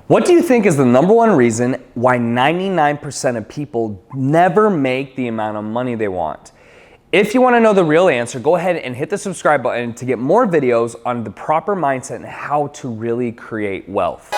What do you think is the number one reason why 99% of people never make the amount of money they want? If you want to know the real answer, go ahead and hit the subscribe button to get more videos on the proper mindset and how to really create wealth.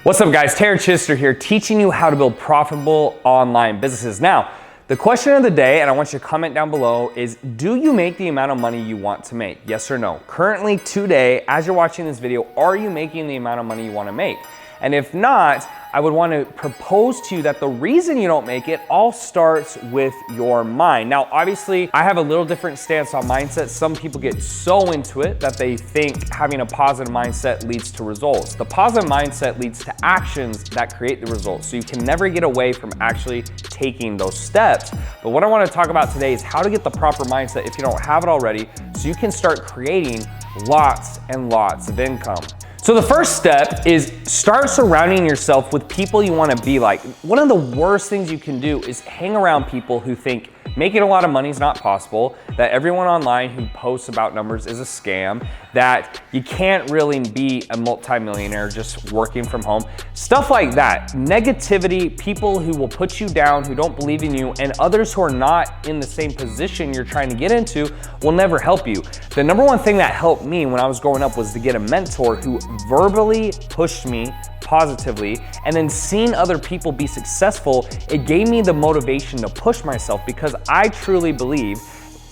What's up guys, Chidester here, teaching you how to build profitable online businesses. Now, the question of the day, and I want you to comment down below, is do you make the amount of money you want to make? Yes or no? Currently, today, as you're watching this video, are you making the amount of money you want to make? And if not, I would want to propose to you that the reason you don't make it all starts with your mind. Now, obviously, I have a little different stance on mindset. Some people get so into it that they think having a positive mindset leads to results. The positive mindset leads to actions that create the results. So you can never get away from actually taking those steps. But what I want to talk about today is how to get the proper mindset if you don't have it already, so you can start creating lots and lots of income. So the first step is start surrounding yourself with people you want to be like. One of the worst things you can do is hang around people who think making a lot of money is not possible, that everyone online who posts about numbers is a scam, that you can't really be a multimillionaire just working from home, stuff like that. Negativity, people who will put you down, who don't believe in you, and others who are not in the same position you're trying to get into will never help you. The number one thing that helped me when I was growing up was to get a mentor who verbally pushed me positively, and then seeing other people be successful, it gave me the motivation to push myself because I truly believe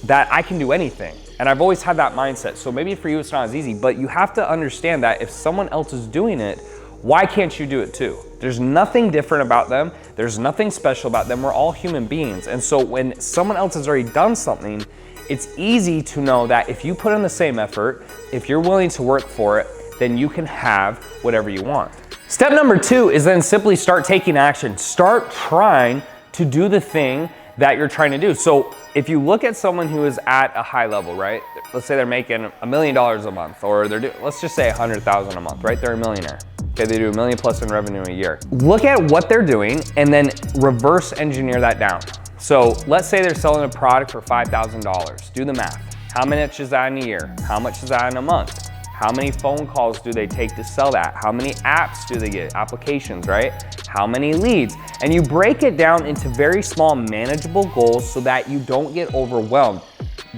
that I can do anything. And I've always had that mindset. So maybe for you it's not as easy, but you have to understand that if someone else is doing it, why can't you do it too? There's nothing different about them. There's nothing special about them. We're all human beings. And so when someone else has already done something, it's easy to know that if you put in the same effort, if you're willing to work for it, then you can have whatever you want. Step number two is then simply start taking action. Start trying to do the thing that you're trying to do. So if you look at someone who is at a high level, right? Let's say they're making $1 million a month, or let's just say 100,000 a month, right? They're a millionaire. Okay, they do $1 million plus in revenue a year. Look at what they're doing and then reverse engineer that down. So let's say they're selling a product for $5,000. Do the math. How much is that in a year? How much is that in a month? How many phone calls do they take to sell that? How many apps do they get? Applications, right? How many leads? And you break it down into very small, manageable goals so that you don't get overwhelmed.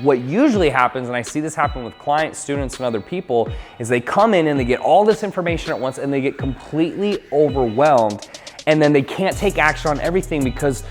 What usually happens, and I see this happen with clients, students, and other people, is they come in and they get all this information at once and they get completely overwhelmed. And then they can't take action on everything because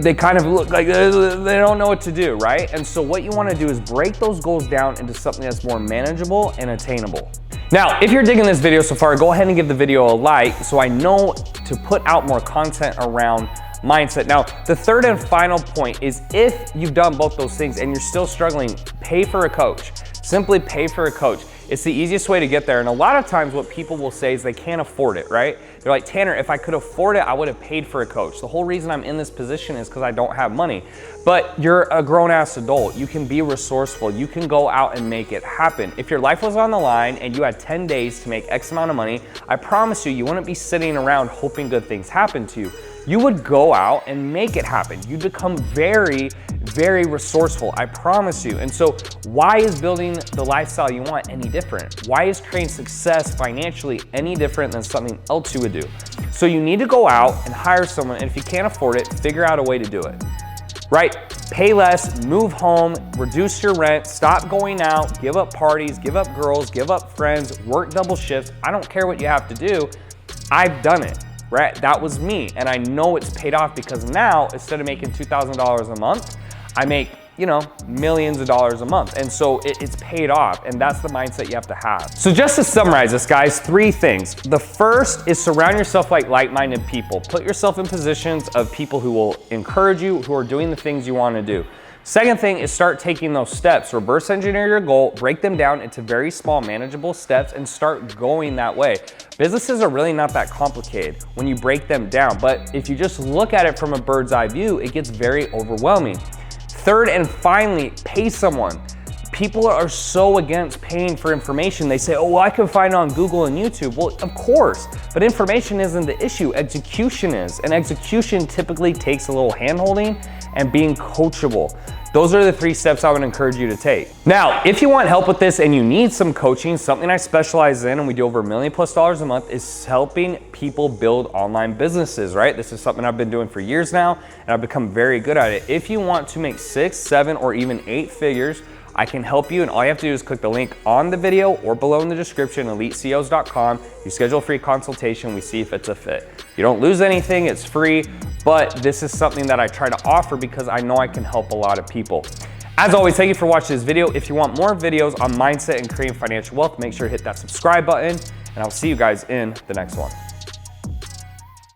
they kind of look like they don't know what to do, right? And so what you want to do is break those goals down into something that's more manageable and attainable. Now, if you're digging this video so far, go ahead and give the video a like so I know to put out more content around mindset. Now, the third and final point is if you've done both those things and you're still struggling, pay for a coach. Simply pay for a coach. It's the easiest way to get there. And a lot of times what people will say is they can't afford it, right? They're like, Tanner, if I could afford it, I would have paid for a coach. The whole reason I'm in this position is because I don't have money. But you're a grown-ass adult. You can be resourceful. You can go out and make it happen. If your life was on the line and you had 10 days to make X amount of money, I promise you, you wouldn't be sitting around hoping good things happen to you. You would go out and make it happen. You'd become very, very resourceful, I promise you. And so why is building the lifestyle you want any different? Why is creating success financially any different than something else you would do? So you need to go out and hire someone, and if you can't afford it, figure out a way to do it, right? Pay less, move home, reduce your rent, stop going out, give up parties, give up girls, give up friends, work double shifts. I don't care what you have to do. I've done it. Right? That was me. And I know it's paid off because now instead of making $2,000 a month, I make, millions of dollars a month. And so it's paid off. And that's the mindset you have to have. So just to summarize this, guys, 3 things. The first is surround yourself like-minded people. Put yourself in positions of people who will encourage you, who are doing the things you want to do. Second thing is start taking those steps. Reverse engineer your goal, break them down into very small, manageable steps, and start going that way. Businesses are really not that complicated when you break them down, but if you just look at it from a bird's eye view, it gets very overwhelming. Third and finally, pay someone. People are so against paying for information. They say, oh, well, I can find it on Google and YouTube. Well, of course, but information isn't the issue. Execution is, and execution typically takes a little hand-holding and being coachable. Those are the 3 steps I would encourage you to take. Now, if you want help with this and you need some coaching, something I specialize in and we do over $1 million+ a month is helping people build online businesses, right? This is something I've been doing for years now and I've become very good at it. If you want to make 6, 7, or even 8 figures, I can help you, and all you have to do is click the link on the video or below in the description, eliteceos.com. You schedule a free consultation, we see if it's a fit. You don't lose anything, it's free, but this is something that I try to offer because I know I can help a lot of people. As always, thank you for watching this video. If you want more videos on mindset and creating financial wealth, make sure to hit that subscribe button, and I'll see you guys in the next one.